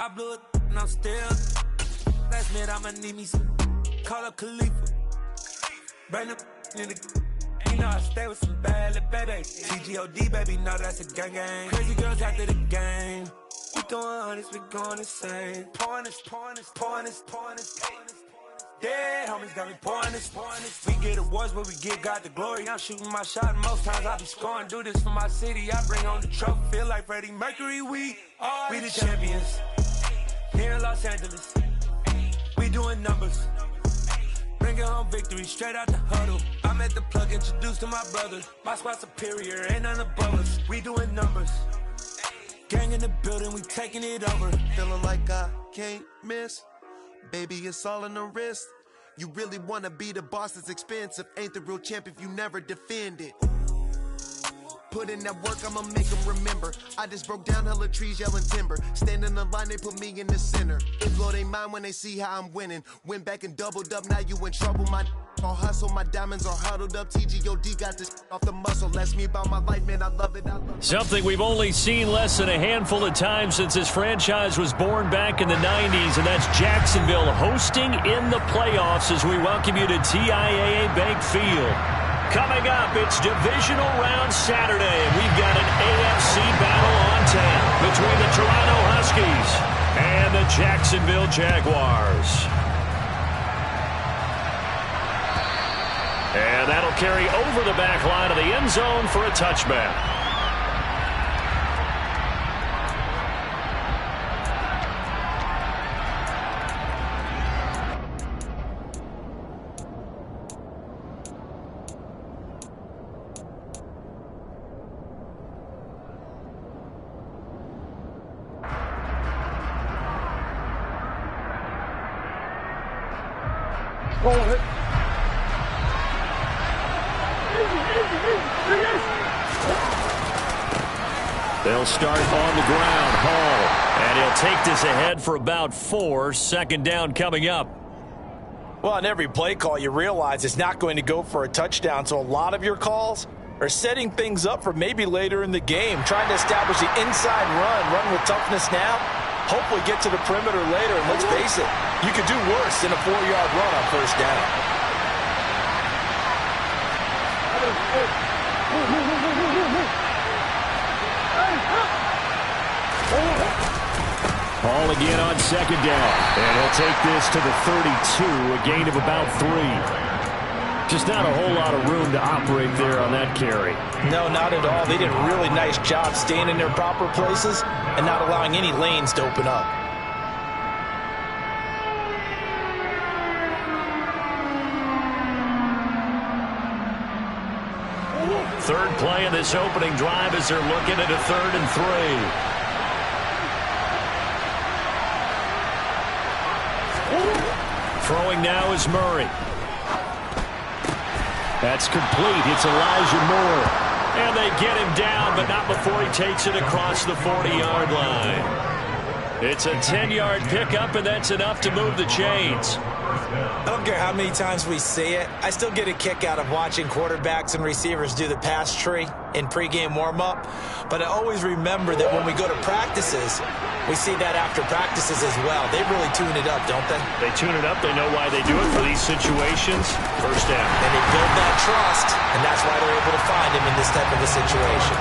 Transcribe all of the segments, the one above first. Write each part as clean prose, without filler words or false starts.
I blew it and I'm still. Last minute I'ma need me some. Call up Khalifa. Bring them in the. You know I stay with some bad little baby. TGOD, baby, know that's a gang gang. Crazy girls after the game. We throwing hundreds, we going insane. Pouring this. Yeah, homies got me pouring this. We get awards, but we give God the glory. I'm shooting my shot, and most times I be scoring. Do this for my city, I bring on the trophy. Feel like Freddie Mercury, we the champions. Here in Los Angeles, we doing numbers. Bringing home victory straight out the huddle. I'm at the plug, introduced to my brothers. My squad superior, ain't none above us. We doing numbers. Gang in the building, we taking it over. Feeling like I can't miss. Baby, it's all in the wrist. You really wanna be the boss, it's expensive. Ain't the real champ if you never defend it. Put in that work, I'ma make them remember. I just broke down hella trees, yelling timber. Stand in the line, they put me in the center. It blow they mind when they see how I'm winning. Went back and doubled up, now you in trouble. My all hustle, my diamonds are huddled up. TGOD got this off the muscle. Ask me about my life, man, I love it. Something we've only seen less than a handful of times since this franchise was born back in the 90s, and that's Jacksonville hosting in the playoffs as we welcome you to TIAA Bank Field. Coming up, it's Divisional Round Saturday, and we've got an AFC battle on tap between the Toronto Huskies and the Jacksonville Jaguars. And that'll carry over the back line of the end zone for a touchback. They'll start on the ground. Hall. And he'll take this ahead for about 4. Second down coming up. Well, on every play call, you realize it's not going to go for a touchdown. So a lot of your calls are setting things up for maybe later in the game. Trying to establish the inside run with toughness now. Hopefully get to the perimeter later. And let's face it, you could do worse than a 4-yard run on first down. Hall again on second down. And he'll take this to the 32, a gain of about 3. Just not a whole lot of room to operate there on that carry. No, not at all. They did a really nice job staying in their proper places and not allowing any lanes to open up. Third play of this opening drive as they're looking at a 3rd and 3. Throwing now is Murray. That's complete. It's Elijah Moore. And they get him down, but not before he takes it across the 40-yard line. It's a 10-yard pickup, and that's enough to move the chains. I don't care how many times we see it. I still get a kick out of watching quarterbacks and receivers do the pass tree in pregame warm-up. But I always remember that when we go to practices, we see that after practices as well. They really tune it up, don't they? They tune it up. They know why they do it for these situations. First down. And they build that trust, and that's why they're able to find him in this type of a situation.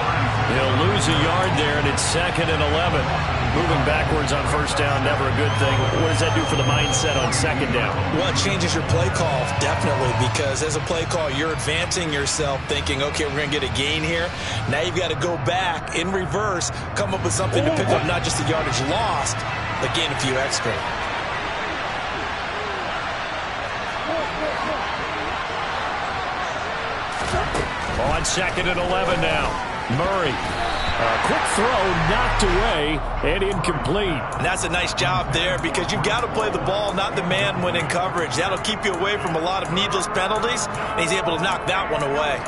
He'll lose a yard there, and it's 2nd and 11. Moving backwards on first down, never a good thing. What does that do for the mindset on second down? Well, it changes your play call, definitely, because as a play call, you're advancing yourself thinking, okay, we're going to get a gain here. Now you've got to go back in reverse, come up with something to pick up not just the yardage lost, but gain a few extra. On 2nd and 11 now. Murray. A quick throw knocked away and incomplete. And that's a nice job there because you've got to play the ball, not the man when in coverage. That'll keep you away from a lot of needless penalties, and he's able to knock that one away.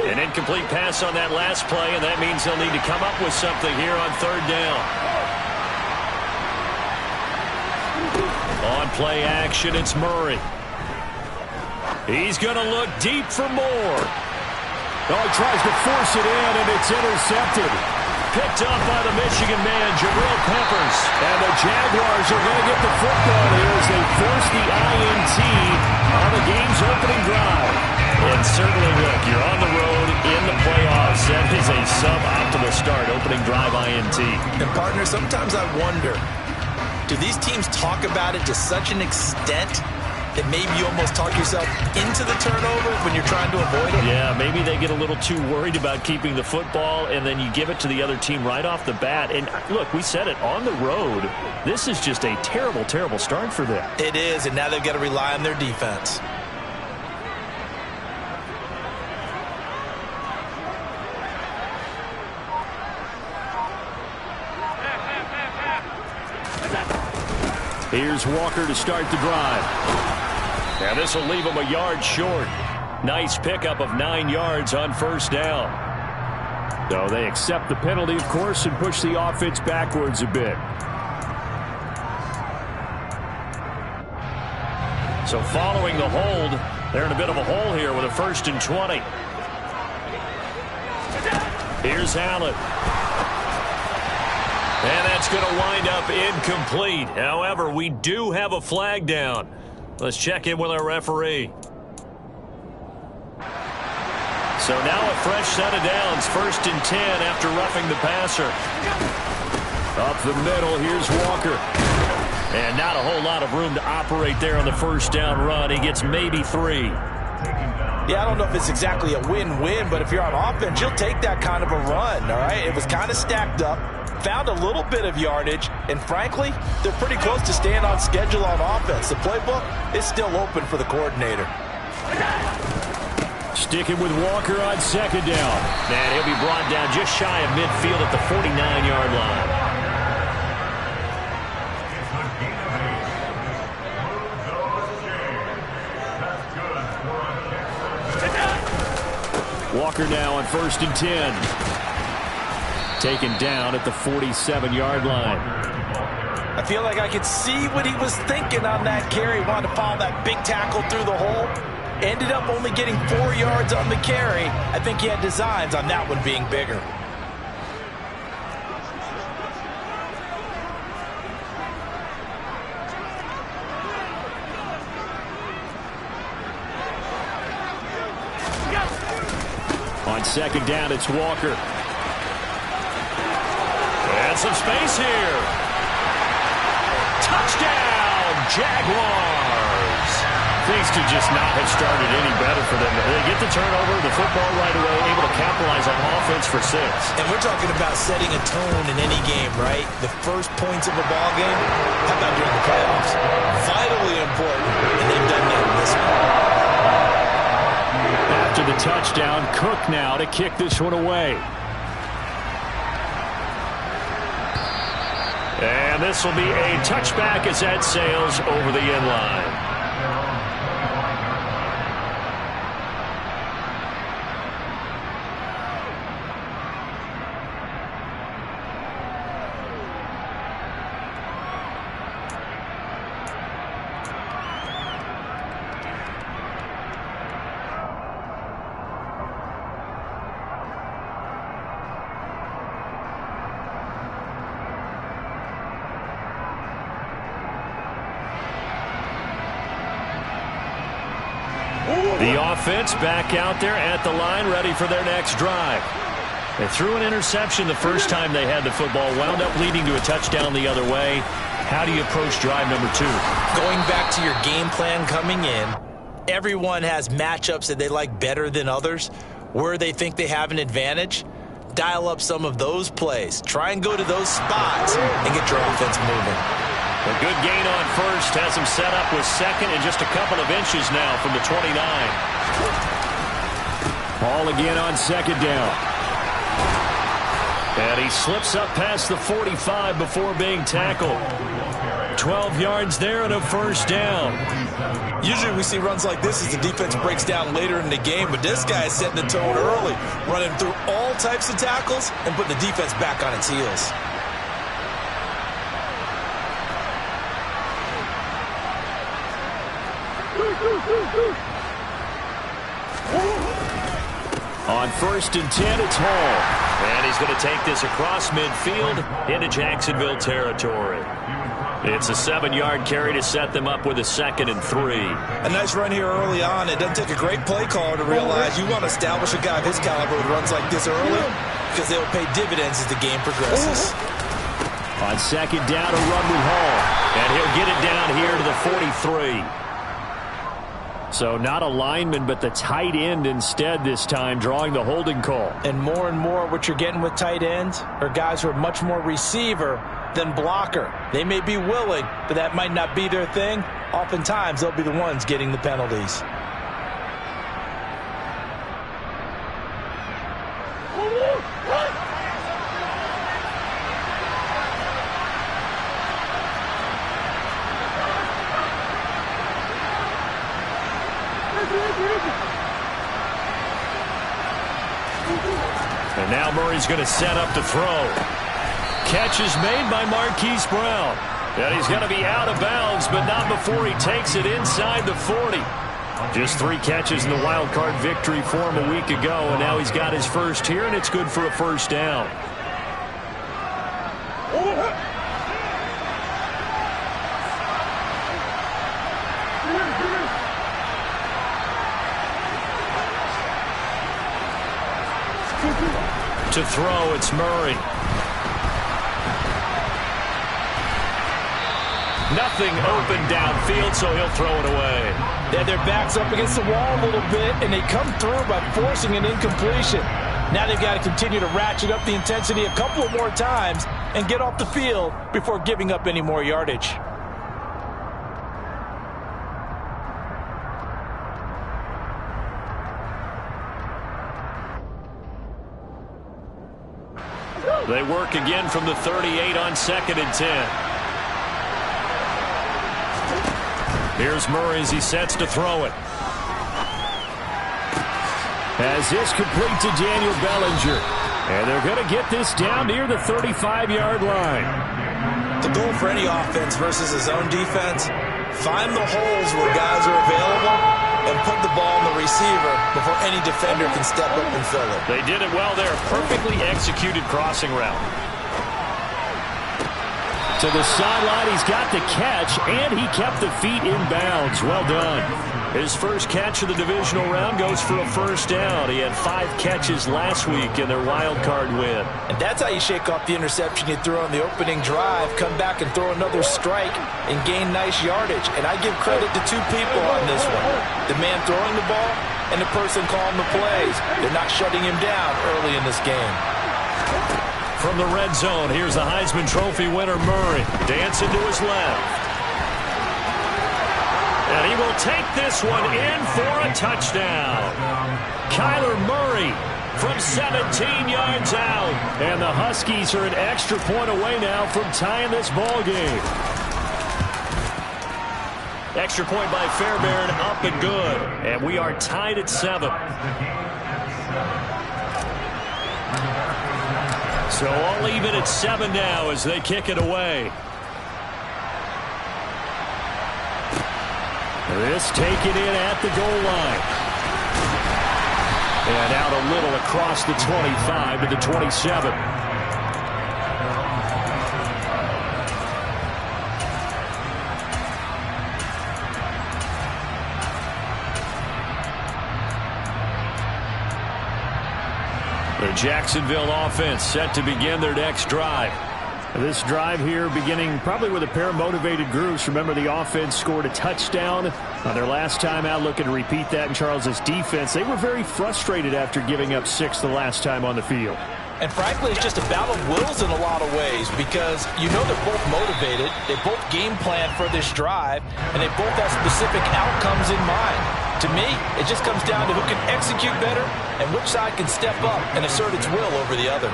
An incomplete pass on that last play, and that means they'll need to come up with something here on 3rd down. On play action, it's Murray. He's going to look deep for more. Oh, he tries to force it in, and it's intercepted. Picked up by the Michigan man, Jabril Peppers. And the Jaguars are going to get the football here as they force the INT on the game's opening drive. And certainly, look, you're on the road in the playoffs. That is a suboptimal start, opening drive INT. And, partner, sometimes I wonder, do these teams talk about it to such an extent that maybe you almost talk yourself into the turnover when you're trying to avoid it? Yeah, maybe they get a little too worried about keeping the football, and then you give it to the other team right off the bat. And, look, we said it, on the road, this is just a terrible, terrible start for them. It is, and now they've got to rely on their defense. Here's Walker to start the drive. And this will leave him a yard short. Nice pickup of 9 yards on first down. So they accept the penalty, of course, and push the offense backwards a bit. So following the hold, they're in a bit of a hole here with a 1st and 20. Here's Allen. And that's going to wind up incomplete. However, we do have a flag down. Let's check in with our referee. So now a fresh set of downs. 1st and 10 after roughing the passer. Up the middle, here's Walker. And not a whole lot of room to operate there on the first down run. He gets maybe 3. Yeah, I don't know if it's exactly a win-win, but if you're on offense, you'll take that kind of a run, all right? It was kind of stacked up, found a little bit of yardage, and frankly, they're pretty close to staying on schedule on offense. The playbook is still open for the coordinator. Sticking with Walker on 2nd down. And he'll be brought down just shy of midfield at the 49-yard line. Walker now on 1st and 10. Taken down at the 47-yard line. I feel like I could see what he was thinking on that carry. Wanted to follow that big tackle through the hole. Ended up only getting 4 yards on the carry. I think he had designs on that one being bigger. On 2nd down, it's Walker. And some space here. Touchdown, Jaguars. Things could just not have started any better for them. They get the turnover, the football right away, able to capitalize on offense for 6. And we're talking about setting a tone in any game, right? The first points of a ball game, how about during the playoffs? Vitally important, and they've done that in this one. After the touchdown, Cook now to kick this one away. And this will be a touchback as that sails over the end line. The offense back out there at the line, ready for their next drive. They threw an interception the first time they had the football, wound up leading to a touchdown the other way. How do you approach drive number 2? Going back to your game plan coming in, everyone has matchups that they like better than others. Where they think they have an advantage, dial up some of those plays. Try and go to those spots and get your offense moving. A good gain on first, has him set up with 2nd and just a couple of inches now from the 29. Ball again on 2nd down. And he slips up past the 45 before being tackled. 12 yards there and a first down. Usually we see runs like this as the defense breaks down later in the game, but this guy is setting the tone early, running through all types of tackles and putting the defense back on its heels. On 1st and 10, it's Hall. And he's going to take this across midfield into Jacksonville territory. It's a 7-yard carry to set them up with a 2nd and 3. A nice run here early on. It doesn't take a great play caller to realize you want to establish a guy of his caliber who runs like this early because they'll pay dividends as the game progresses. On 2nd down, a run with Hall. And he'll get it down here to the 43. So not a lineman, but the tight end instead this time, drawing the holding call. And more what you're getting with tight ends are guys who are much more receiver than blocker. They may be willing, but that might not be their thing. Oftentimes, they'll be the ones getting the penalties. And now Murray's going to set up to throw. Catch is made by Marquise Brown. And he's going to be out of bounds, but not before he takes it inside the 40. Just 3 catches in the wild card victory for him a week ago, and now he's got his first here, and it's good for a 1st down. To throw, it's Murray. Nothing open downfield, so he'll throw it away. They had their backs up against the wall a little bit, and they come through by forcing an incompletion. Now they've got to continue to ratchet up the intensity a couple of more times and get off the field before giving up any more yardage. They work again from the 38 on 2nd and 10. Here's Murray as he sets to throw it. As this complete to Daniel Bellinger. And they're going to get this down near the 35-yard line. The goal for any offense versus his own defense, find the holes where guys are available and put the ball on the receiver before any defender can step up and fill it. They did it well there. Perfectly executed crossing route. To the sideline, he's got the catch, and he kept the feet in bounds. Well done. His first catch of the divisional round goes for a 1st down. He had 5 catches last week in their wild card win. And that's how you shake off the interception you threw on the opening drive, come back and throw another strike and gain nice yardage. And I give credit to 2 people on this one. The man throwing the ball and the person calling the plays. They're not shutting him down early in this game. From the red zone, here's the Heisman Trophy winner, Murray. Dancing to his left. And he will take this one in for a touchdown. Kyler Murray from 17 yards out. And the Huskies are an extra point away now from tying this ball game. Extra point by Fairbairn, up and good. And we are tied at 7. So all even at 7 now as they kick it away. This taken in at the goal line. And out a little across the 25 to the 27. The Jacksonville offense set to begin their next drive. This drive here beginning probably with a pair of motivated groups. Remember, the offense scored a touchdown on their last time out. Looking to repeat that in Charles's defense. They were very frustrated after giving up 6 the last time on the field. And frankly, it's just a battle of wills in a lot of ways because you know they're both motivated. They both game plan for this drive, and they both have specific outcomes in mind. To me, it just comes down to who can execute better and which side can step up and assert its will over the other.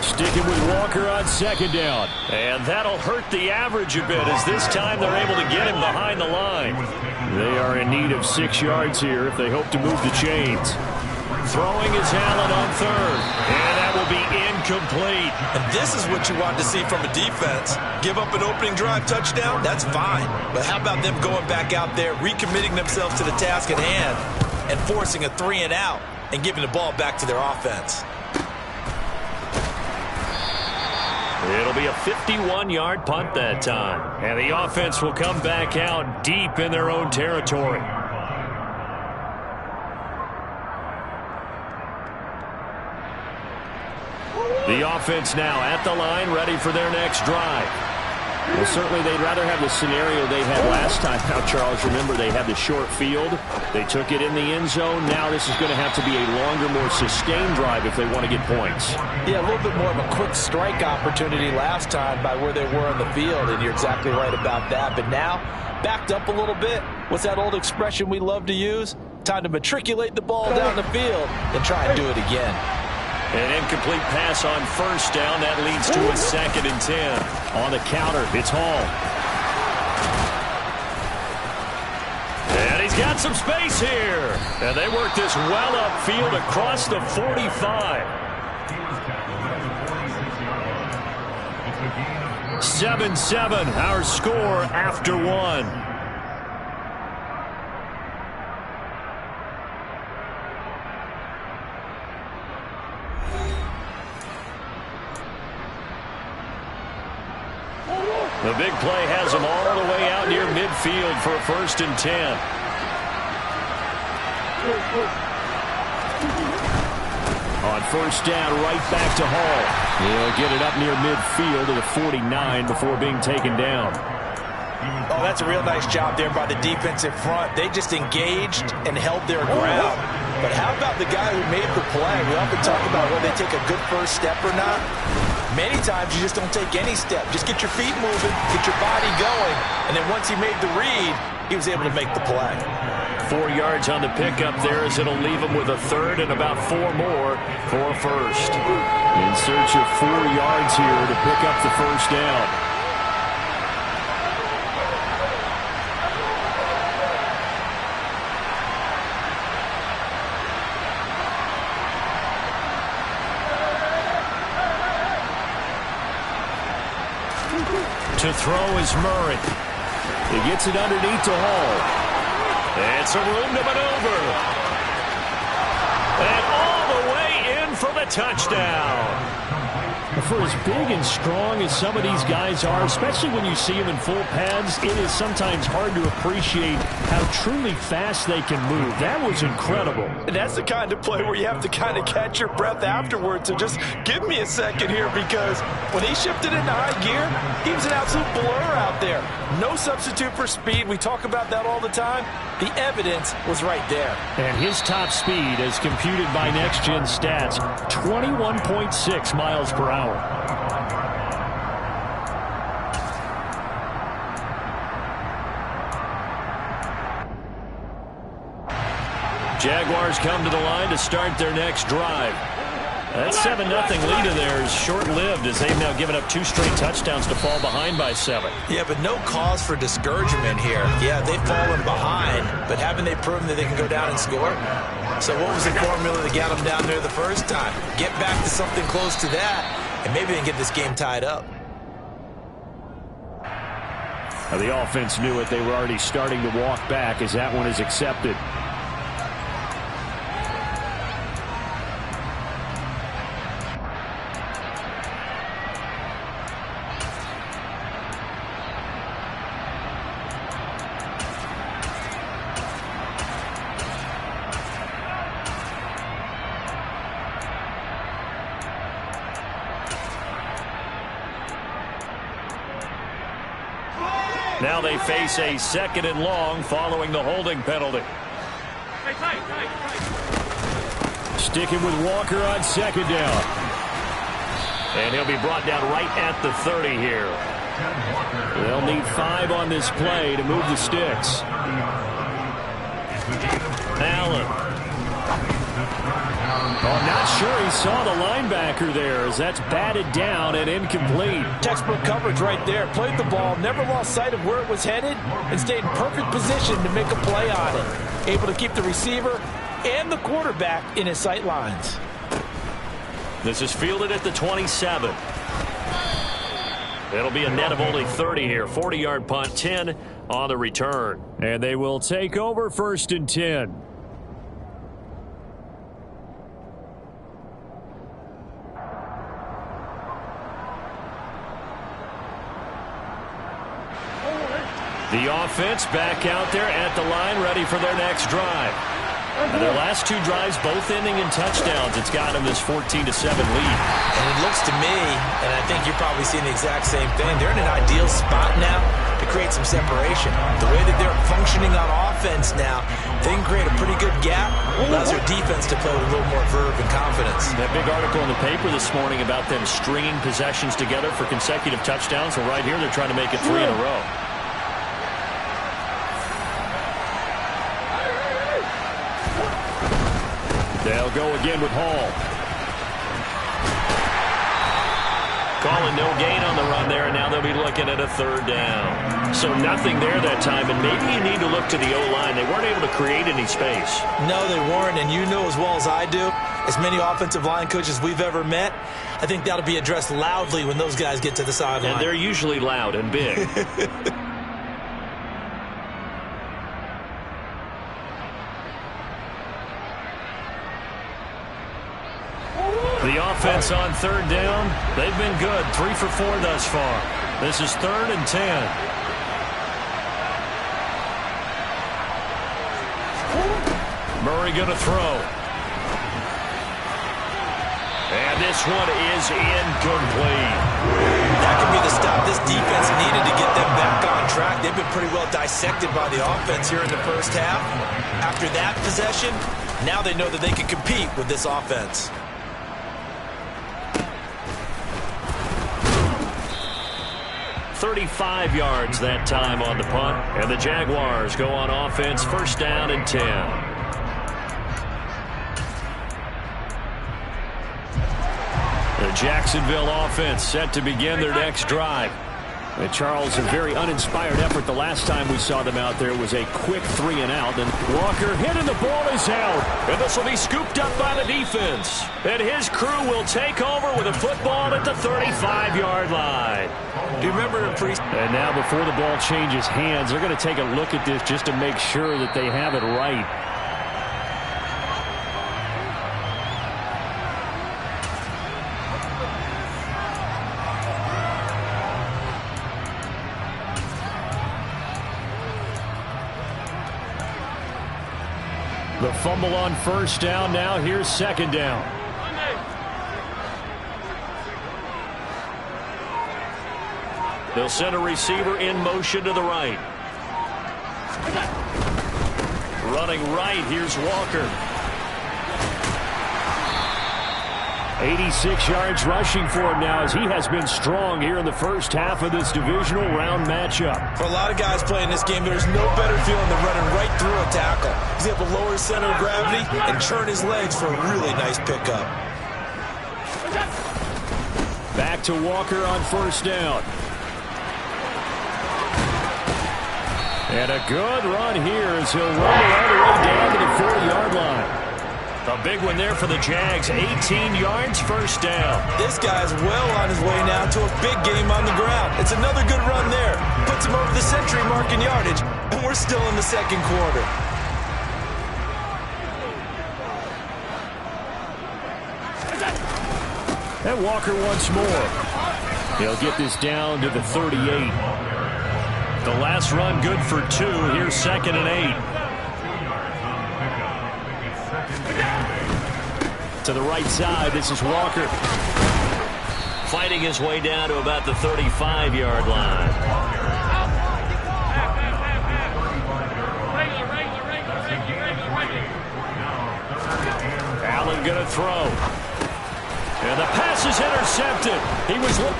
Sticking with Walker on 2nd down. And that'll hurt the average a bit as this time they're able to get him behind the line. They are in need of 6 yards here if they hope to move the chains. Throwing is Allen on third. And that will be incomplete. And this is what you want to see from a defense. Give up an opening drive touchdown, that's fine. But how about them going back out there, recommitting themselves to the task at hand, and forcing a 3-and-out and giving the ball back to their offense? It'll be a 51-yard punt that time. And the offense will come back out deep in their own territory. The offense now at the line, ready for their next drive. Well, certainly they'd rather have the scenario they had last time. Now, Charles, remember they had the short field. They took it in the end zone. Now this is going to have to be a longer, more sustained drive if they want to get points. Yeah, a little bit more of a quick strike opportunity last time by where they were on the field, and you're exactly right about that. But now, backed up a little bit. What's that old expression we love to use? Time to matriculate the ball down the field and try and do it again. An incomplete pass on first down. That leads to a 2nd and 10. On the counter, it's Hall. And he's got some space here. And they work this well upfield across the 45. 7-7, our score after one. The big play has them all the way out near midfield for a 1st and 10. On first down, right back to Hall. He'll get it up near midfield to the 49 before being taken down. Oh, that's a real nice job there by the defense in front. They just engaged and held their ground. But how about the guy who made the play? We often talk about whether they take a good first step or not. Many times you just don't take any step. Just get your feet moving, get your body going, and then once he made the read, he was able to make the play. 4 yards on the pickup there as it'll leave him with a 3rd and about 4 more for a 1st. In search of 4 yards here to pick up the 1st down. To throw is Murray. He gets it underneath to Hall. It's a room to maneuver. And all the way in for the touchdown. For as big and strong as some of these guys are, especially when you see them in full pads, it is sometimes hard to appreciate how truly fast they can move. That was incredible. And that's the kind of play where you have to kind of catch your breath afterwards. So just give me a second here, because when he shifted into high gear, he was an absolute blur out there. No substitute for speed. We talk about that all the time. The evidence was right there. And his top speed, as computed by Next Gen Stats, 21.6 miles per hour. Jaguars come to the line to start their next drive. That 7-0 lead of theirs short-lived as they've now given up 2 straight touchdowns to fall behind by 7. Yeah, but no cause for discouragement here. Yeah, they've fallen behind, but haven't they proven that they can go down and score? So what was the formula that got them down there the first time? Get back to something close to that, and maybe they can get this game tied up. Now the offense knew it. They were already starting to walk back as that one is accepted. Now they face a 2nd and long following the holding penalty. Sticking with Walker on 2nd down. And he'll be brought down right at the 30 here. They'll need 5 on this play to move the sticks. Allen. Oh, not sure he saw the linebacker there as that's batted down and incomplete. Textbook coverage right there. Played the ball, never lost sight of where it was headed, and stayed in perfect position to make a play on it. Able to keep the receiver and the quarterback in his sight lines. This is fielded at the 27. It'll be a net of only 30 here. 40-yard punt, 10 on the return. And they will take over 1st and 10. The offense back out there at the line, ready for their next drive. And their last 2 drives, both ending in touchdowns. It's got them this 14-7 lead. And it looks to me, and I think you're probably seeing the exact same thing, they're in an ideal spot now to create some separation. The way that they're functioning on offense now, they can create a pretty good gap. Allows their defense to play with a little more verve and confidence. That big article in the paper this morning about them stringing possessions together for consecutive touchdowns. Well, right here, they're trying to make it 3 in a row. They'll go again with Hall. Calling no gain on the run there, and now they'll be looking at a 3rd down. So nothing there that time, and maybe you need to look to the O-line. They weren't able to create any space. No, they weren't, and you know as well as I do, as many offensive line coaches we've ever met, I think that'll be addressed loudly when those guys get to the sideline. And they're usually loud and big. The offense on 3rd down, they've been good. 3 for 4 thus far. This is 3rd and 10. Murray going to throw. And this one is incomplete. That could be the stop this defense needed to get them back on track. They've been pretty well dissected by the offense here in the first half. After that possession, now they know that they can compete with this offense. 35 yards that time on the punt. And the Jaguars go on offense, 1st down and 10. The Jacksonville offense set to begin their next drive. And Charles, a very uninspired effort the last time we saw them out there was a quick 3 and out. And Walker hit and the ball is out. And this will be scooped up by the defense. And his crew will take over with a football at the 35-yard line. Do you remember in And now before the ball changes hands, they're going to take a look at this just to make sure that they have it right. The fumble on 1st down. Now here's 2nd down. They'll send a receiver in motion to the right. Running right, here's Walker. 86 yards rushing for him now as he has been strong here in the first half of this divisional round matchup. For a lot of guys playing this game, there's no better feeling than running right through a tackle. He's able to lower his center of gravity and turn his legs for a really nice pickup. Back to Walker on 1st down. And a good run here as he'll run all the way down to the 40-yard line. A big one there for the Jags. 18 yards, 1st down. This guy's well on his way now to a big game on the ground. It's another good run there. Puts him over the century mark in yardage, and we're still in the 2nd quarter. And Walker once more. He'll get this down to the 38. The last run good for 2. Here's 2nd and 8. To the right side, this is Walker. Fighting his way down to about the 35-yard line. Allen gonna throw. And the pass is intercepted.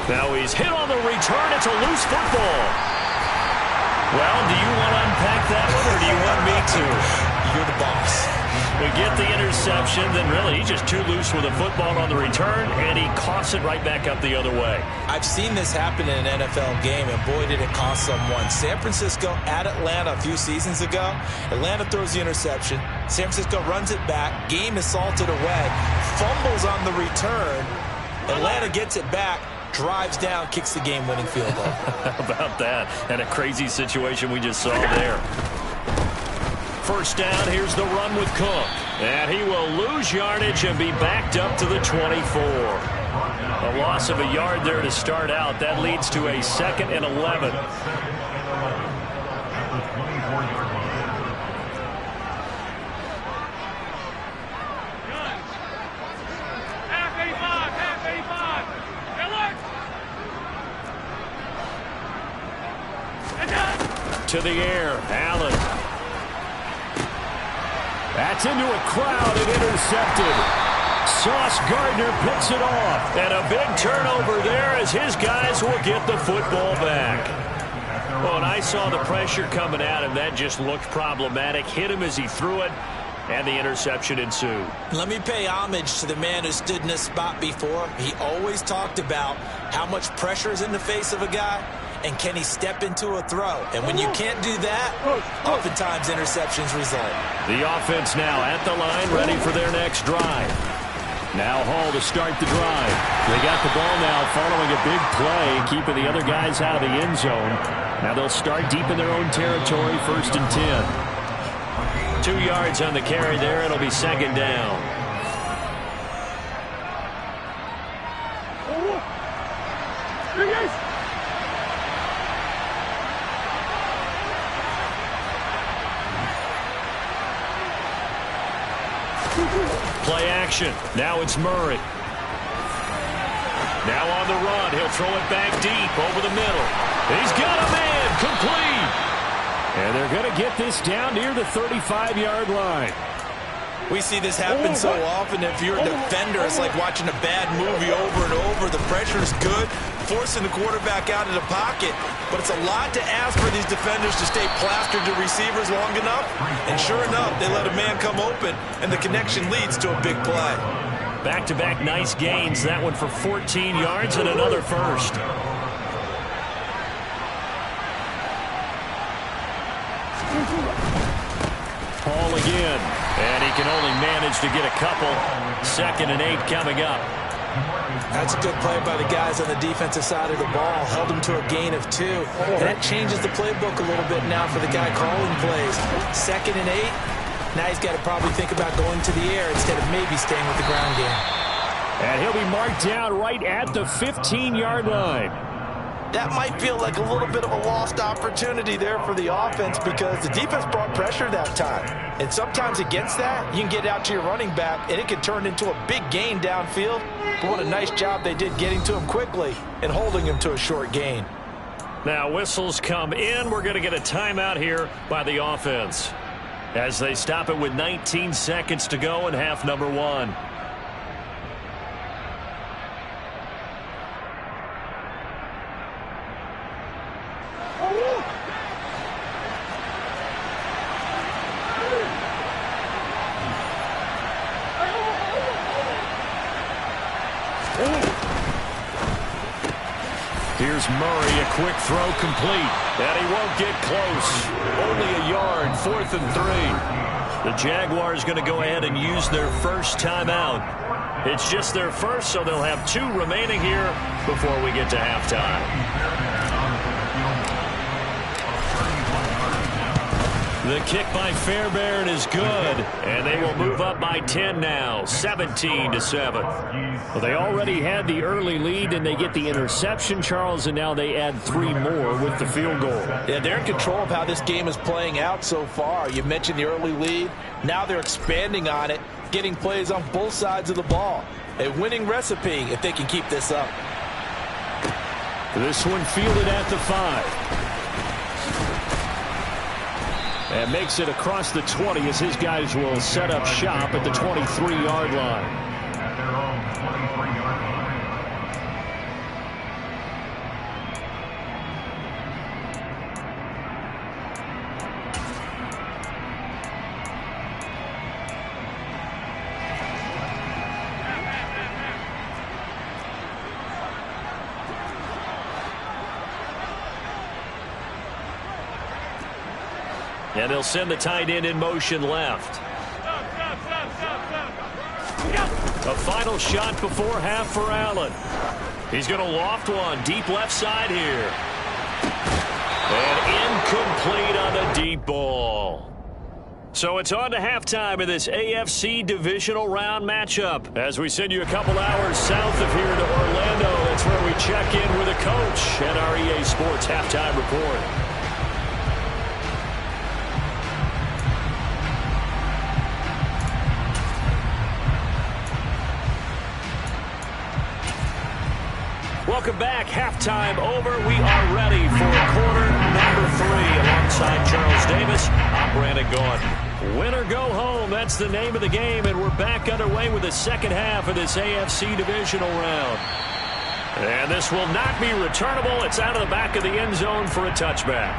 Now he's hit on the return. It's a loose football. Well, do you want to unpack that one, or do you want me to? you're the boss. We get the interception, then really he's just too loose with the football on the return, and he coughs it right back up the other way. I've seen this happen in an NFL game, and boy, did it cost someone. San Francisco at Atlanta a few seasons ago. Atlanta throws the interception. San Francisco runs it back. Game is salted away. Fumbles on the return. Atlanta gets it back. Drives down, kicks the game-winning field goal. How about that? And a crazy situation we just saw there. First down, here's the run with Cook. And he will lose yardage and be backed up to the 24. A loss of a yard there to start out. That leads to a 2nd and 11. To the air, Allen. That's into a crowd and intercepted. Sauce Gardner picks it off. And a big turnover there as his guys will get the football back. Well, and I saw the pressure coming at him. That just looked problematic. Hit him as he threw it, and the interception ensued. Let me pay homage to the man who stood in this spot before. He always talked about how much pressure is in the face of a guy. And can he step into a throw? And when you can't do that, oftentimes interceptions result. The offense now at the line, ready for their next drive. Now Hall to start the drive. They got the ball now following a big play, keeping the other guys out of the end zone. Now they'll start deep in their own territory, 1st and 10. 2 yards on the carry there. It'll be 2nd down. Play action. Now it's Murray. Now on the run. He'll throw it back deep over the middle. He's got a man. Complete. And they're going to get this down near the 35-yard line. We see this happen so often. If you're a defender, it's like watching a bad movie over and over. The pressure is good, forcing the quarterback out of the pocket. But it's a lot to ask for these defenders to stay plastered to receivers long enough. And sure enough, they let a man come open, and the connection leads to a big play. Back-to-back nice gains. That one for 14 yards and another first. Hall again. And he can only manage to get a couple. 2nd and 8 coming up. That's a good play by the guys on the defensive side of the ball. Held him to a gain of 2. And that changes the playbook a little bit now for the guy calling plays. 2nd and 8. Now he's got to probably think about going to the air instead of maybe staying with the ground game. And he'll be marked down right at the 15-yard line. That might feel like a little bit of a lost opportunity there for the offense because the defense brought pressure that time. And sometimes against that, you can get out to your running back, and it can turn into a big gain downfield. But what a nice job they did getting to him quickly and holding him to a short gain. Now whistles come in. We're going to get a timeout here by the offense as they stop it with 19 seconds to go in half number 1. Here's Murray, a quick throw complete. And he won't get close. Only a yard, 4th and 3. The Jaguars going to go ahead and use their first timeout. It's just their first, so they'll have 2 remaining here before we get to halftime. The kick by Fairbairn is good, and they will move up by 10 now, 17-7. Well, they already had the early lead, and they get the interception, Charles, and now they add 3 more with the field goal. Yeah, they're in control of how this game is playing out so far. You mentioned the early lead. Now they're expanding on it, getting plays on both sides of the ball. A winning recipe if they can keep this up. This one fielded at the 5. And makes it across the 20 as his guys will set up shop at the 23-yard line. And they'll send the tight end in motion left. A final shot before half for Allen. He's going to loft one deep left side here. And incomplete on the deep ball. So it's on to halftime of this AFC divisional round matchup. As we send you a couple hours south of here to Orlando, that's where we check in with a coach at our EA Sports Halftime Report. Welcome back. Halftime over. We are ready for quarter number 3 alongside Charles Davis. I'm Brandon Gaudin. Win or go home. That's the name of the game, and we're back underway with the second half of this AFC divisional round. And this will not be returnable. It's out of the back of the end zone for a touchback.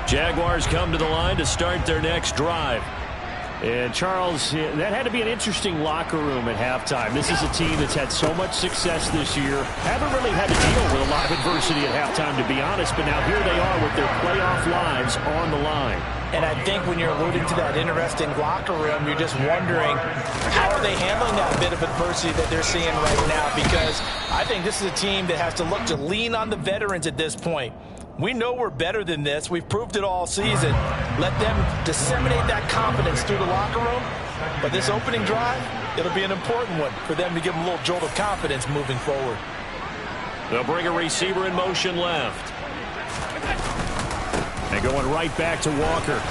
Jaguars come to the line to start their next drive. And, Charles, that had to be an interesting locker room at halftime. This is a team that's had so much success this year. Haven't really had to deal with a lot of adversity at halftime, to be honest. But now here they are with their playoff lives on the line. And I think when you're alluding to that interesting locker room, you're just wondering how are they handling that bit of adversity that they're seeing right now. Because I think this is a team that has to look to lean on the veterans at this point. We know we're better than this. We've proved it all season. Let them disseminate that confidence through the locker room. But this opening drive, it'll be an important one for them to give them a little jolt of confidence moving forward. They'll bring a receiver in motion left. And going right back to Walker.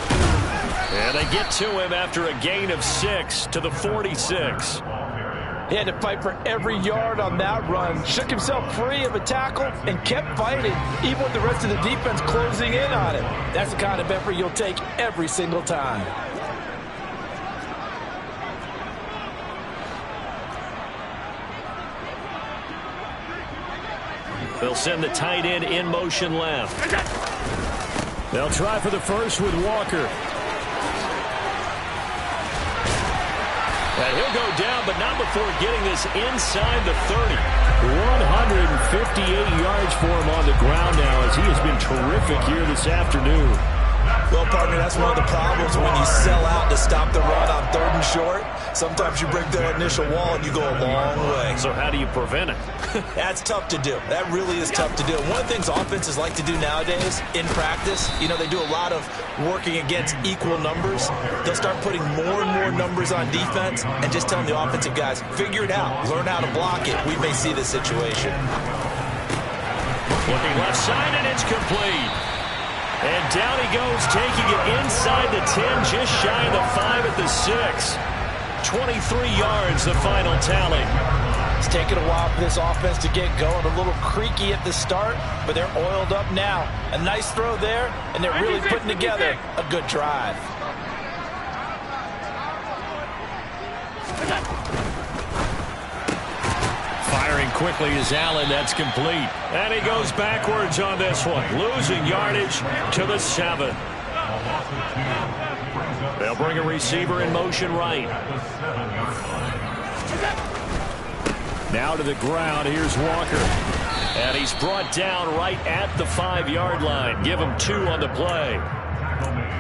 And they get to him after a gain of 6 to the 46. He had to fight for every yard on that run, shook himself free of a tackle, and kept fighting, even with the rest of the defense closing in on him. That's the kind of effort you'll take every single time. They'll send the tight end in motion left. They'll try for the first with Walker. And he'll go down, but not before getting this inside the 30. 158 yards for him on the ground now, as he has been terrific here this afternoon. Well, partner, that's one of the problems when you sell out to stop the run on 3rd and short. Sometimes you break that initial wall and you go a long way. So how do you prevent it? That's tough to do. That really is tough to do. One of the things offenses like to do nowadays in practice, they do a lot of working against equal numbers. They'll start putting more and more numbers on defense and just telling the offensive guys, figure it out, learn how to block it. We may see this situation. Looking left side, and it's complete. And down he goes, taking it inside the 10, just shy of the 5 at the 6. 23 yards, the final tally. It's taken a while for this offense to get going. A little creaky at the start, but they're oiled up now. A nice throw there, and they're really putting together a good drive. Firing quickly is Allen. That's complete. And he goes backwards on this one, losing yardage to the 7. They'll bring a receiver in motion right. Now to the ground. Here's Walker. And he's brought down right at the 5-yard line. Give him 2 on the play.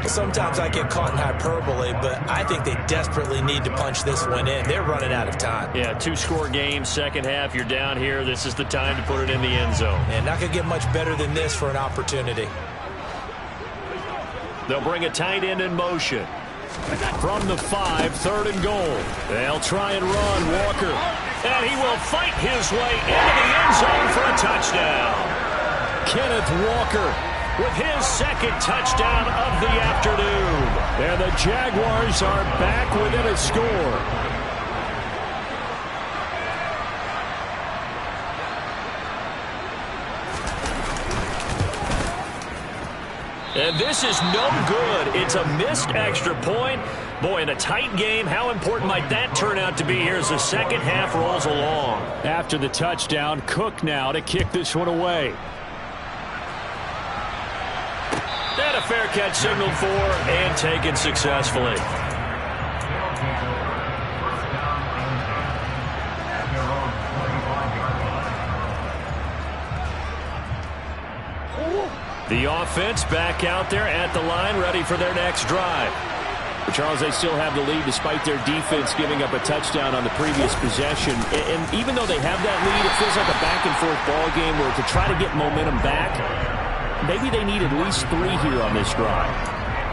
Sometimes I get caught in hyperbole, but I think they desperately need to punch this one in. They're running out of time. Yeah, 2-score game, second half. You're down here. This is the time to put it in the end zone. And not going to get much better than this for an opportunity. They'll bring a tight end in motion. From the 5, 3rd and goal. They'll try and run Walker. And he will fight his way into the end zone for a touchdown. Kenneth Walker with his second touchdown of the afternoon. And the Jaguars are back within a score. And this is no good. It's a missed extra point. Boy, in a tight game, how important might that turn out to be here as the second half rolls along? After the touchdown, Cook now to kick this one away. And a fair catch signaled for and taken successfully. The offense back out there at the line, ready for their next drive. Charles, they still have the lead despite their defense giving up a touchdown on the previous possession. And even though they have that lead, it feels like a back-and-forth ball game where to try to get momentum back, maybe they need at least 3 here on this drive.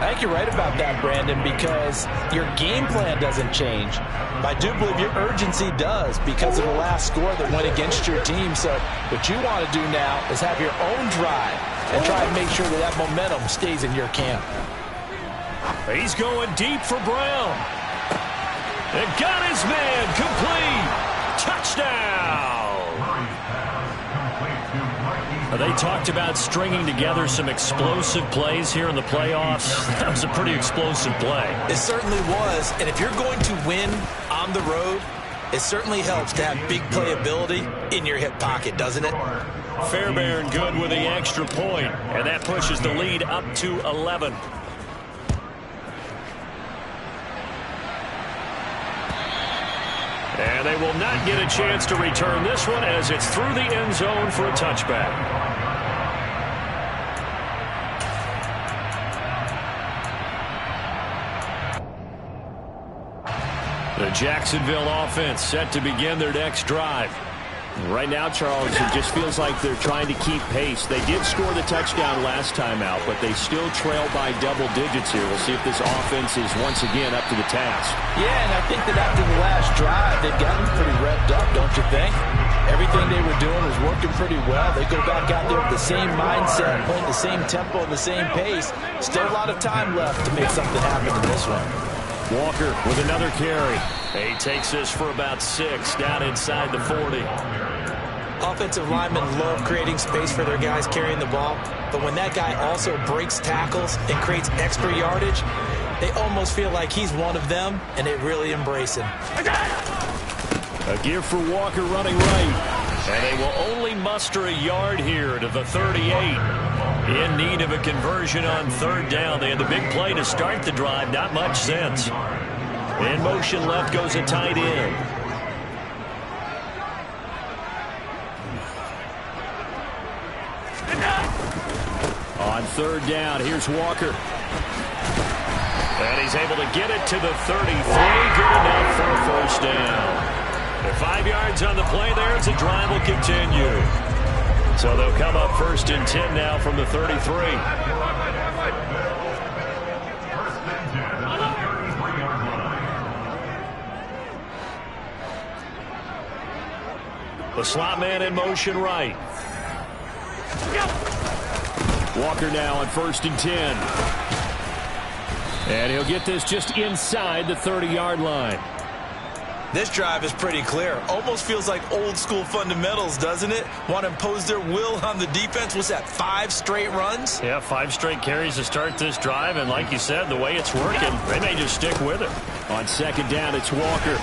I think you're right about that, Brandon, because your game plan doesn't change. But I do believe your urgency does because of the last score that went against your team. So what you want to do now is have your own drive and try and make sure that that momentum stays in your camp. He's going deep for Brown. And got his man complete. Touchdown. They talked about stringing together some explosive plays here in the playoffs. That was a pretty explosive play. It certainly was. And if you're going to win on the road, it certainly helps to have big playability in your hip pocket, doesn't it? Fairbairn good with the extra point, and that pushes the lead up to 11. And they will not get a chance to return this one as it's through the end zone for a touchback. The Jacksonville offense set to begin their next drive. Right now, Charles, it just feels like they're trying to keep pace. They did score the touchdown last time out, but they still trail by double digits here. We'll see if this offense is once again up to the task. Yeah, and I think that after the last drive, they've gotten pretty revved up, don't you think? Everything they were doing was working pretty well. They go back out there with the same mindset, playing the same tempo and the same pace. Still a lot of time left to make something happen in this one. Walker with another carry. He takes this for about 6 down inside the 40. Offensive linemen love creating space for their guys carrying the ball, but when that guy also breaks tackles and creates extra yardage, they almost feel like he's one of them, and they really embrace him. A give for Walker running right, and they will only muster a yard here to the 38. In need of a conversion on 3rd down. They had the big play to start the drive. Not much sense. In motion left goes a tight end. On 3rd down, here's Walker. And he's able to get it to the 33. Good enough for a 1st down. The 5 yards on the play there as the drive will continue. So they'll come up 1st and 10 now from the 33. The slot man in motion right. Walker now on 1st and 10. And he'll get this just inside the 30-yard line. This drive is pretty clear. Almost feels like old school fundamentals, doesn't it? Want to impose their will on the defense. What's that, 5 straight runs? Yeah, 5 straight carries to start this drive. And like you said, the way it's working, they may just stick with it. On 2nd down, it's Walker.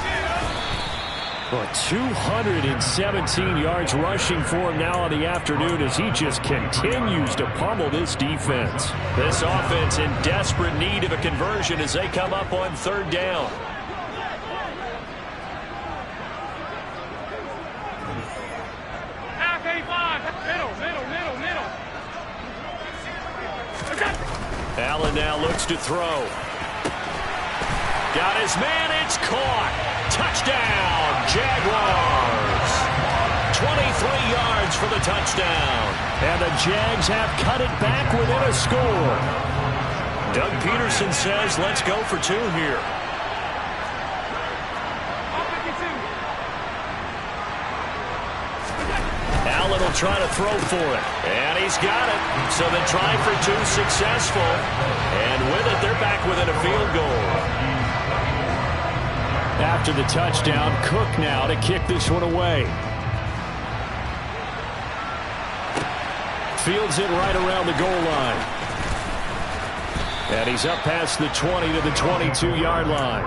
Well, 217 yards rushing for him now on the afternoon as he just continues to pummel this defense. This offense in desperate need of a conversion as they come up on 3rd down. Allen now looks to throw. Got his man, it's caught. Touchdown, Jaguars. 23 yards for the touchdown. And the Jags have cut it back within a score. Doug Peterson says, let's go for 2 here. Allen will try to throw for it. And he's got it. So the try for 2 successful. And with it, they're back within a field goal. After the touchdown, Cook now to kick this one away. Fields it right around the goal line. And he's up past the 20 to the 22-yard line.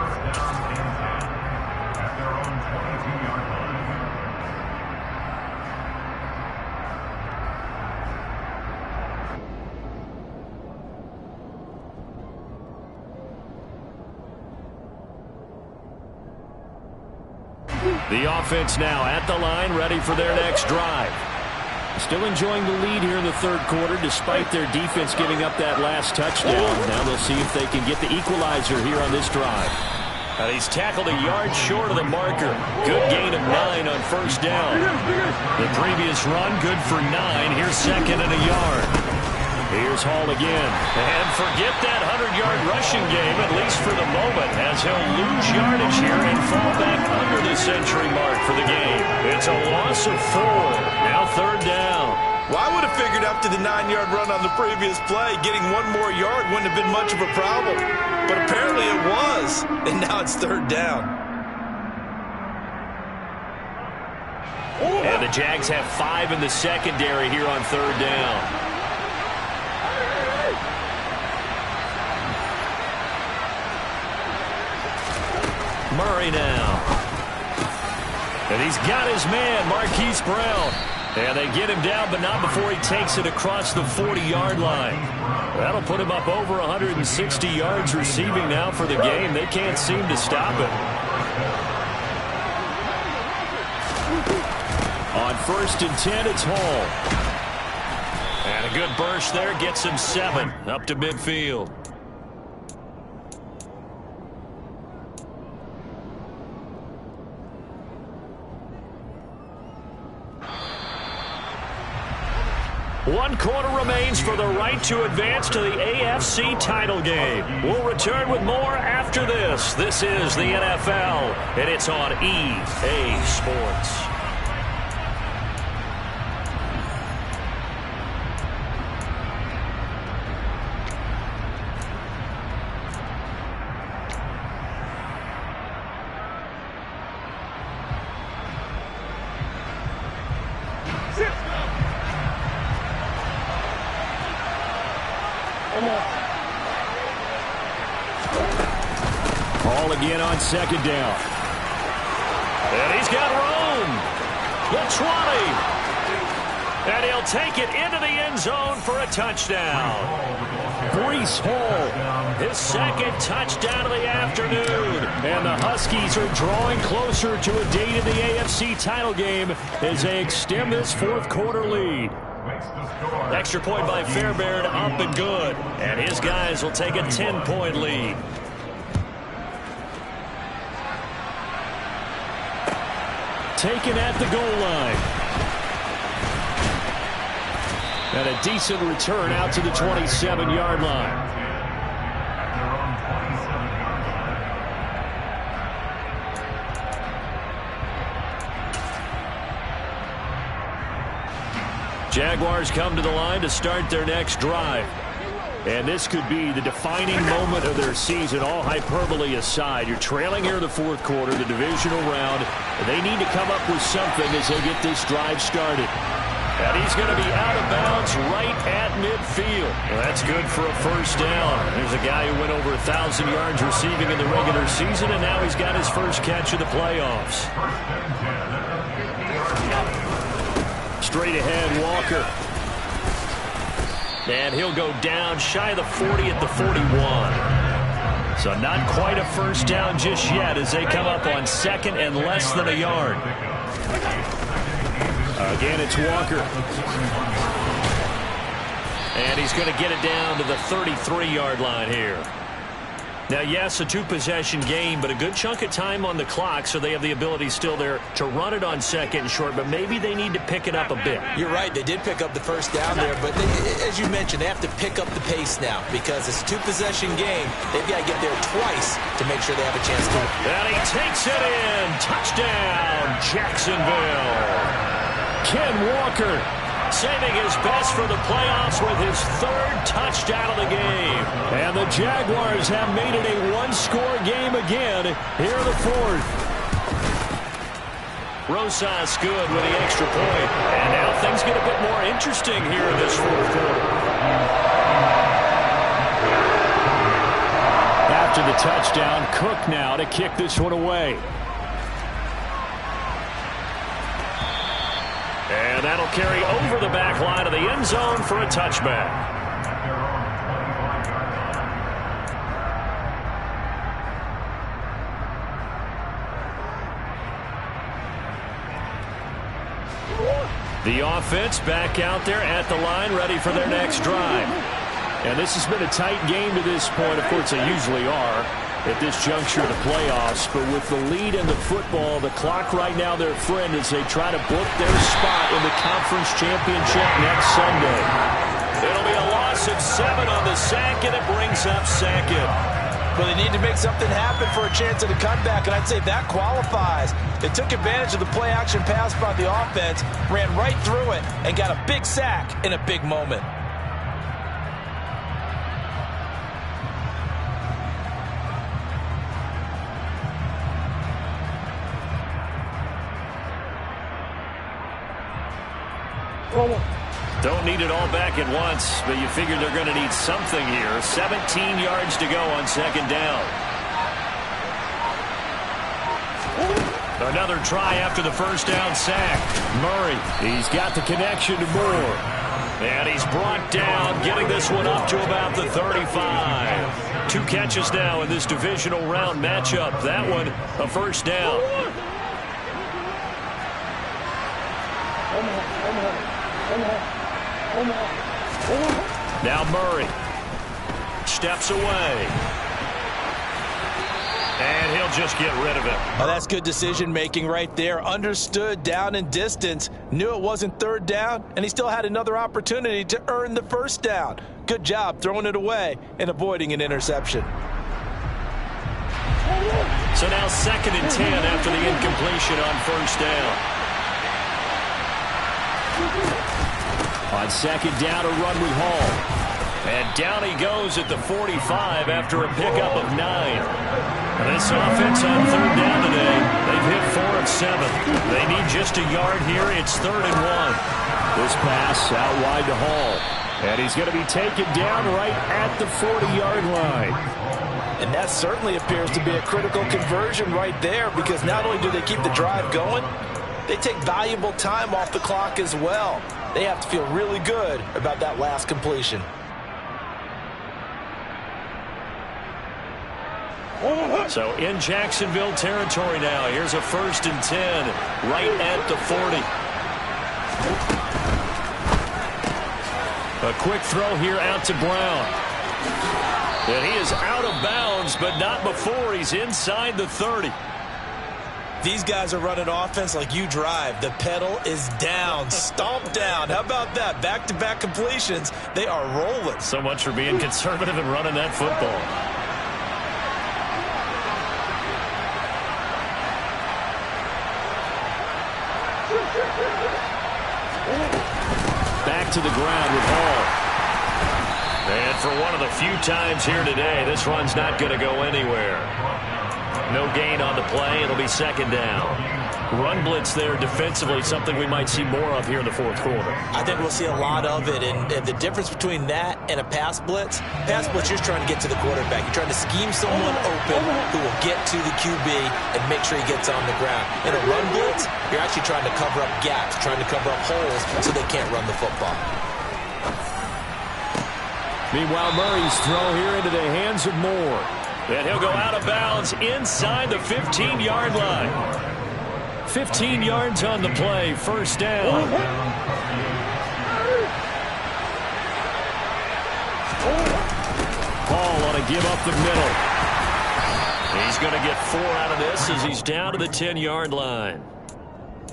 The offense now at the line, ready for their next drive. Still enjoying the lead here in the third quarter despite their defense giving up that last touchdown. Now they'll see if they can get the equalizer here on this drive. And he's tackled a yard short of the marker. Good gain of 9 on first down. The previous run, good for 9. Here's second and a yard. Here's Hall again. And forget that 100-yard rushing game, at least for the moment, as he'll lose yardage here and fall back under the century mark for the game. It's a loss of 4. Now third down. Well, I would have figured after the 9-yard run on the previous play, getting 1 more yard wouldn't have been much of a problem. But apparently it was, and now it's third down. And the Jags have 5 in the secondary here on third down. Murray now. And he's got his man, Marquise Brown. And they get him down, but not before he takes it across the 40-yard line. That'll put him up over 160 yards receiving now for the game. They can't seem to stop it. On first and 10, it's Hall. And a good burst there gets him 7 up to midfield. One quarter remains for the right to advance to the AFC title game. We'll return with more after this. This is the NFL, and it's on EA Sports. Hall again on second down. And he's got room. The 20. And he'll take it into the end zone for a touchdown. Breece Hall, his second touchdown of the afternoon. And the Huskies are drawing closer to a date in the AFC title game as they extend this fourth quarter lead. Extra point by Fairbairn, up and good. And his guys will take a 10-point lead. Taken at the goal line. And a decent return out to the 27-yard line. Jaguars come to the line to start their next drive. And this could be the defining moment of their season, all hyperbole aside. You're trailing here in the fourth quarter, the divisional round. And they need to come up with something as they get this drive started. And he's going to be out of bounds right at midfield. Well, that's good for a first down. There's a guy who went over 1,000 yards receiving in the regular season, and now he's got his first catch of the playoffs. Straight ahead, Walker. And he'll go down shy of the 40 at the 41. So not quite a first down just yet as they come up on second and less than a yard. Again, it's Walker. And he's going to get it down to the 33-yard line here. Now, yes, a two-possession game, but a good chunk of time on the clock, so they have the ability still there to run it on second and short, but maybe they need to pick it up a bit. You're right. They did pick up the first down there, but as you mentioned, they have to pick up the pace now because it's a two-possession game. They've got to get there twice to make sure they have a chance to win. And he takes it in. Touchdown, Jacksonville. Ken Walker saving his best for the playoffs with his third touchdown of the game. And the Jaguars have made it a one-score game again here in the fourth. Rosas good with the extra point. And now things get a bit more interesting here in this fourth quarter. After the touchdown, Cook now to kick this one away. And that'll carry over the back line of the end zone for a touchback. The offense back out there at the line, ready for their next drive. And this has been a tight game to this point. Of course, they usually are at this juncture of the playoffs. But with the lead in the football, the clock right now their friend as they try to book their spot in the conference championship next Sunday. It'll be a loss of 7 on the sack, and it brings up second. Well, they need to make something happen for a chance at a comeback, and I'd say that qualifies. They took advantage of the play-action pass by the offense, ran right through it, and got a big sack in a big moment. Don't need it all back at once, but you figure they're going to need something here. 17 yards to go on second down. Another try after the first down sack. Murray, he's got the connection to Moore. And he's brought down, getting this one up to about the 35. 2 catches now in this divisional round matchup. That one, a first down. Now Murray steps away. And he'll just get rid of it. Oh, that's good decision-making right there. Understood down and distance. Knew it wasn't third down, and he still had another opportunity to earn the first down. Good job throwing it away and avoiding an interception. So now 2nd and 10 after the incompletion on first down. On second down, a run with Hall. And down he goes at the 45 after a pickup of 9. This offense on third down today, they've hit 4 of 7. They need just a yard here. It's 3rd and 1. This pass out wide to Hall. And he's going to be taken down right at the 40-yard line. And that certainly appears to be a critical conversion right there, because not only do they keep the drive going, they take valuable time off the clock as well. They have to feel really good about that last completion. So in Jacksonville territory now. Here's a 1st and 10 right at the 40. A quick throw here out to Brown. And he is out of bounds, but not before he's inside the 30. These guys are running offense like you drive. The pedal is down, stomped down. How about that? Back-to-back completions. They are rolling. So much for being conservative and running that football. Back to the ground with Hall. And for one of the few times here today, this run's not going to go anywhere. No gain on the play. It'll be 2nd down. Run blitz there defensively, something we might see more of here in the 4th quarter. I think we'll see a lot of it, and the difference between that and a pass blitz, you're just trying to get to the quarterback. You're trying to scheme someone open who will get to the QB and make sure he gets on the ground. In a run blitz, you're actually trying to cover up gaps, trying to cover up holes so they can't run the football. Meanwhile, Murray's throw here into the hands of Moore. And he'll go out of bounds inside the 15-yard line. 15 yards on the play, 1st down. Hall on a give up the middle. He's going to get 4 out of this as he's down to the 10-yard line.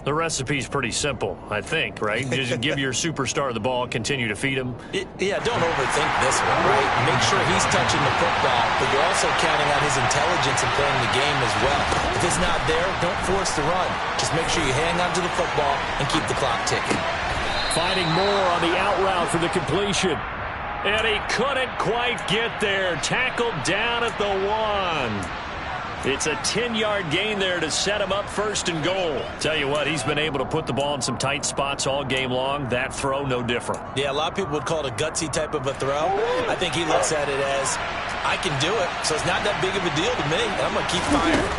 The recipe's pretty simple, I think, right? Just give your superstar the ball, continue to feed him. Yeah, don't overthink this one, right? Make sure he's touching the football, but you're also counting on his intelligence in playing the game as well. If it's not there, don't force the run. Just make sure you hang on to the football and keep the clock ticking. Finding Moore on the out route for the completion. And he couldn't quite get there. Tackled down at the 1. It's a 10-yard gain there to set him up 1st and goal. Tell you what, he's been able to put the ball in some tight spots all game long. That throw, no different. Yeah, a lot of people would call it a gutsy type of a throw. I think he looks at it as, I can do it, so it's not that big of a deal to me. I'm going to keep firing.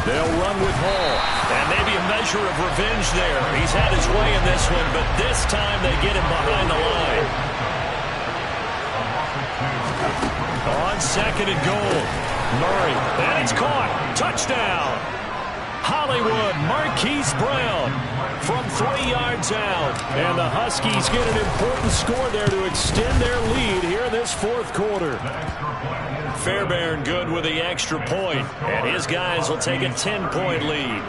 They'll run with Hall. And maybe a measure of revenge there. He's had his way in this one, but this time they get him behind the line. On 2nd and goal. Murray, and it's caught. Touchdown. Hollywood, Marquise Brown from 3 yards out. And the Huskies get an important score there to extend their lead here in this fourth quarter. Fairbairn good with the extra point, and his guys will take a 10-point lead.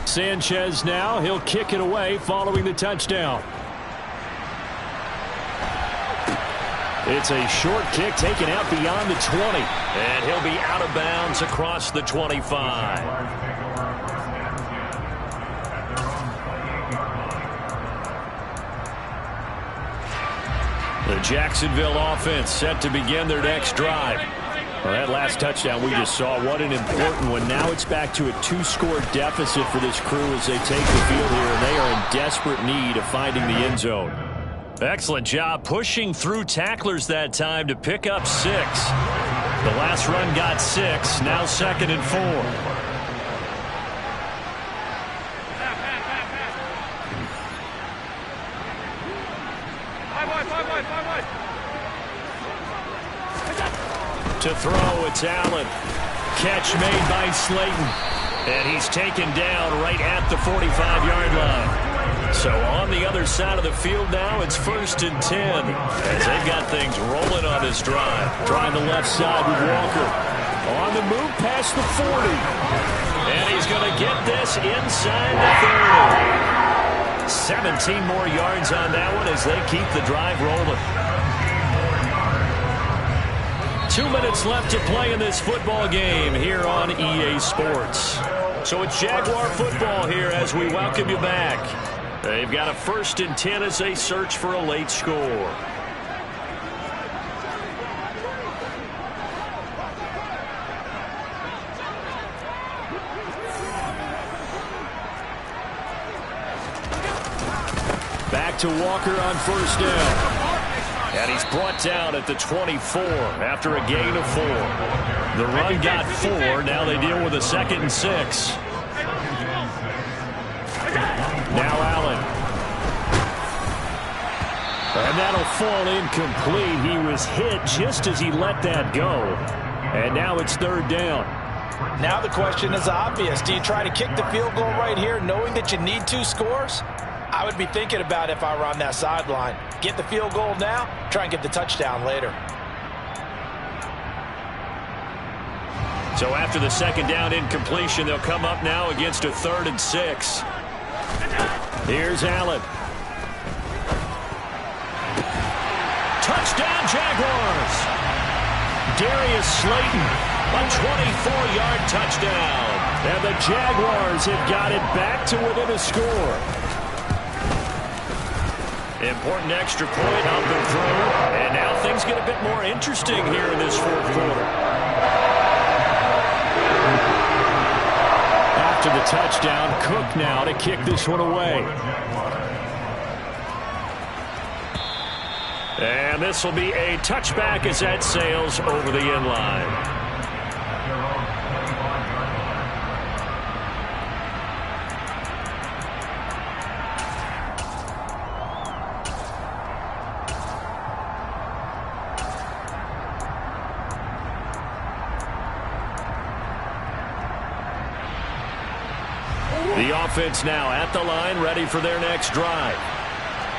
Sanchez now, he'll kick it away following the touchdown. It's a short kick taken out beyond the 20, and he'll be out of bounds across the 25. The Jacksonville offense set to begin their next drive. Well, that last touchdown we just saw, what an important one. Now it's back to a 2-score deficit for this crew as they take the field here, and they are in desperate need of finding the end zone. Excellent job pushing through tacklers that time to pick up 6. The last run got 6, now 2nd and 4. To throw, it's Allen. Catch made by Slayton. And he's taken down right at the 45-yard line. So on the other side of the field now, it's 1st and 10. As they've got things rolling on this drive. Trying the left side with Walker. On the move past the 40. And he's going to get this inside the 30. 17 more yards on that one as they keep the drive rolling. 2 minutes left to play in this football game here on EA Sports. So it's Jaguar football here as we welcome you back. They've got a 1st and 10 as they search for a late score. Back to Walker on 1st down. And he's brought down at the 24 after a gain of 4. The run got 4. Now they deal with a 2nd and 6. Now Allen. And that'll fall incomplete. He was hit just as he let that go. And now it's 3rd down. Now the question is obvious. Do you try to kick the field goal right here knowing that you need 2 scores? I would be thinking about if I were on that sideline. Get the field goal now, try and get the touchdown later. So after the 2nd down incompletion, they'll come up now against a 3rd and 6. Here's Allen. Touchdown Jaguars! Darius Slayton, a 24-yard touchdown. And the Jaguars have got it back to within a score. Important extra point helped them through. And now things get a bit more interesting here in this fourth quarter. After the touchdown, Cook now to kick this one away. And this will be a touchback as that sails over the end line. The offense now at the line, ready for their next drive.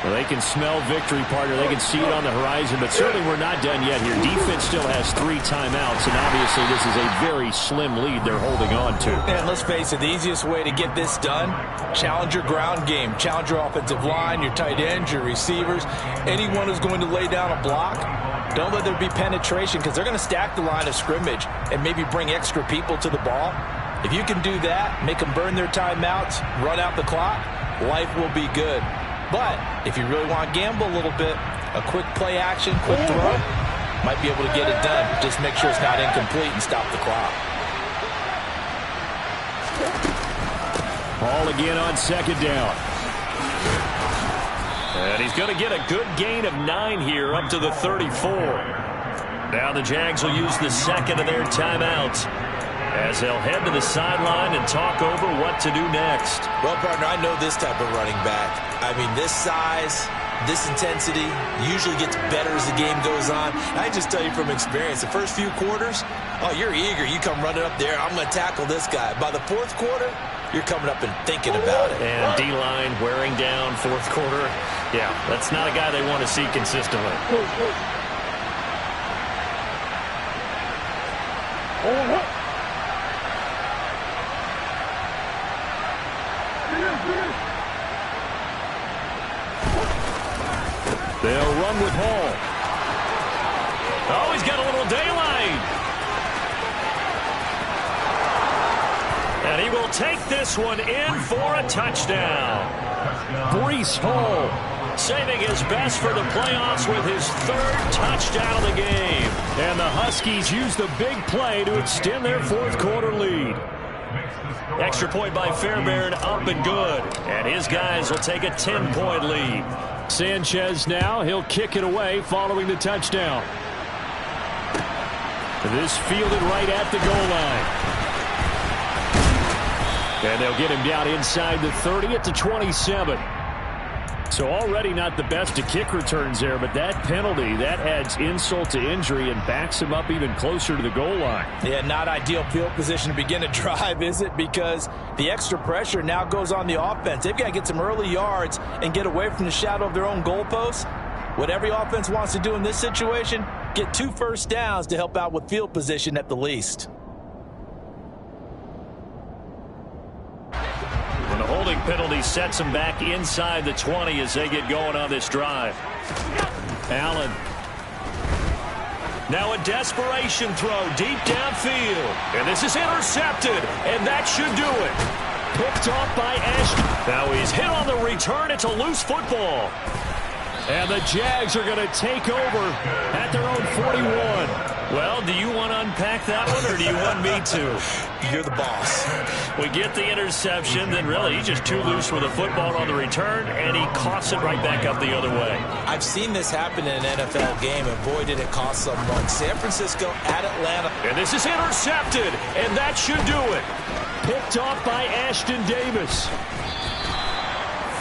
Well, they can smell victory, partner. They can see it on the horizon, but certainly we're not done yet here. Defense still has 3 timeouts, and obviously this is a very slim lead they're holding on to. And let's face it, the easiest way to get this done, challenge your ground game. Challenge your offensive line, your tight ends, your receivers, anyone who's going to lay down a block. Don't let there be penetration because they're going to stack the line of scrimmage and maybe bring extra people to the ball. If you can do that, make them burn their timeouts, run out the clock, life will be good. But if you really want to gamble a little bit, a quick play action, quick throw, might be able to get it done. Just make sure it's not incomplete and stop the clock. Ball again on 2nd down. And he's going to get a good gain of 9 here up to the 34. Now the Jags will use the 2nd of their timeouts as they'll head to the sideline and talk over what to do next. Well, partner, I know this type of running back. I mean, this size, this intensity usually gets better as the game goes on. I just tell you from experience, the first few quarters, oh, you're eager. You come running up there, I'm going to tackle this guy. By the fourth quarter, you're coming up and thinking about it. And D-line wearing down fourth quarter. Yeah, that's not a guy they want to see consistently. They'll run with Hall. Oh, he's got a little daylight. And he will take this one in for a touchdown. Breece Hall saving his best for the playoffs with his third touchdown of the game. And the Huskies use the big play to extend their fourth quarter lead. Extra point by Fairbairn, up and good. And his guys will take a 10-point lead. Sanchez now, he'll kick it away following the touchdown. This fielded right at the goal line. And they'll get him down inside the 30 at the 27. So already not the best of kick returns there, but that penalty, that adds insult to injury and backs him up even closer to the goal line. Yeah, not ideal field position to begin a drive, is it? Because the extra pressure now goes on the offense. They've got to get some early yards and get away from the shadow of their own goalposts. What every offense wants to do in this situation, get 2 first downs to help out with field position at the least. And the holding penalty sets them back inside the 20 as they get going on this drive. Allen. Now a desperation throw deep downfield. And this is intercepted. And that should do it. Picked off by Ashton. Now he's hit on the return. It's a loose football. And the Jags are going to take over at their own 41. Well, do you want to unpack that one, or do you want me to? You're the boss. We get the interception, then really he's just too loose with the football on the return, and he coughs it right back up the other way. I've seen this happen in an NFL game, and boy, did it cost someone. San Francisco at Atlanta. And this is intercepted, and that should do it. Picked off by Ashton Davis.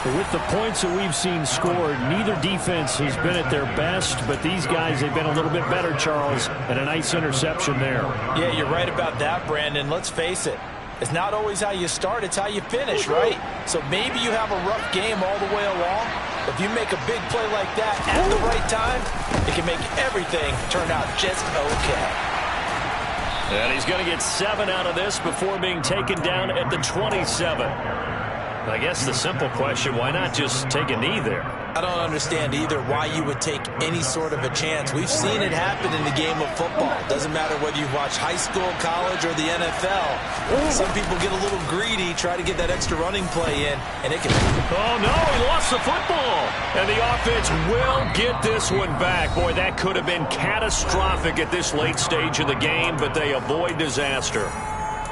With the points that we've seen scored, neither defense has been at their best, but these guys have been a little bit better, Charles, and a nice interception there. Yeah, you're right about that, Brandon. Let's face it. It's not always how you start, it's how you finish, right? So maybe you have a rough game all the way along, but if you make a big play like that at the right time, it can make everything turn out just okay. And he's going to get 7 out of this before being taken down at the 27. I guess the simple question, why not just take a knee there? I don't understand either why you would take any sort of a chance. We've seen it happen in the game of football. Doesn't matter whether you watch high school, college, or the NFL. Some people get a little greedy, try to get that extra running play in, and it can... Oh, no, he lost the football. And the offense will get this one back. Boy, that could have been catastrophic at this late stage of the game, but they avoid disaster.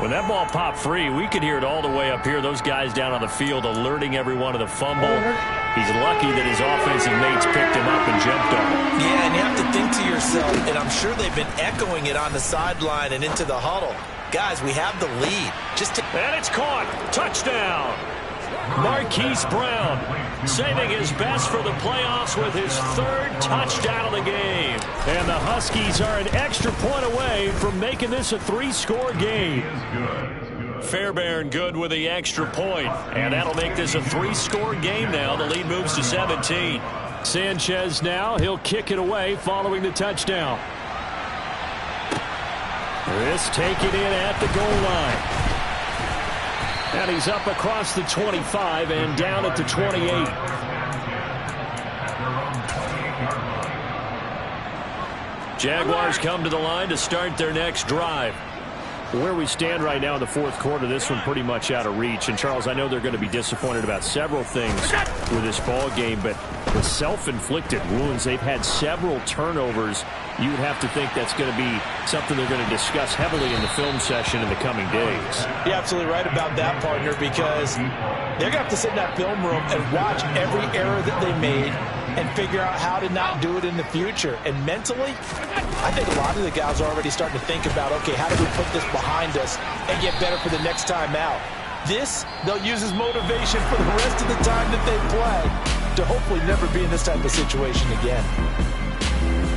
When that ball popped free, we could hear it all the way up here. Those guys down on the field alerting everyone of the fumble. He's lucky that his offensive mates picked him up and jumped on him. Yeah, and you have to think to yourself, and I'm sure they've been echoing it on the sideline and into the huddle. Guys, we have the lead. And it's caught. Touchdown. Marquise Brown saving his best for the playoffs with his 3rd touchdown of the game. And the Huskies are an extra point away from making this a 3-score game. Fairbairn good with the extra point, and that'll make this a 3-score game now. The lead moves to 17. Sanchez now, he'll kick it away following the touchdown. This taken in at the goal line. And he's up across the 25 and down at the 28. Jaguars come to the line to start their next drive. Where we stand right now in the fourth quarter, this one pretty much out of reach. And, Charles, I know they're going to be disappointed about several things with this ball game, but the self-inflicted wounds, they've had several turnovers. You would have to think that's going to be something they're going to discuss heavily in the film session in the coming days. You're absolutely right about that, partner, because they're going to have to sit in that film room and watch every error that they made and figure out how to not do it in the future. And mentally, I think a lot of the guys are already starting to think about, okay, how do we put this behind us and get better for the next time out? This, they'll use as motivation for the rest of the time that they play. to hopefully never be in this type of situation again.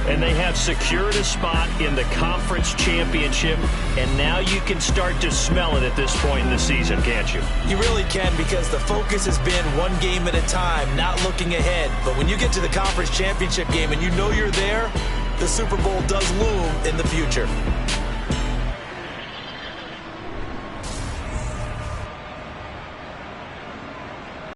And they have secured a spot in the conference championship, and now you can start to smell it at this point in the season, can't you? You really can, because the focus has been one game at a time, not looking ahead. But when you get to the conference championship game and you know you're there, the Super Bowl does loom in the future.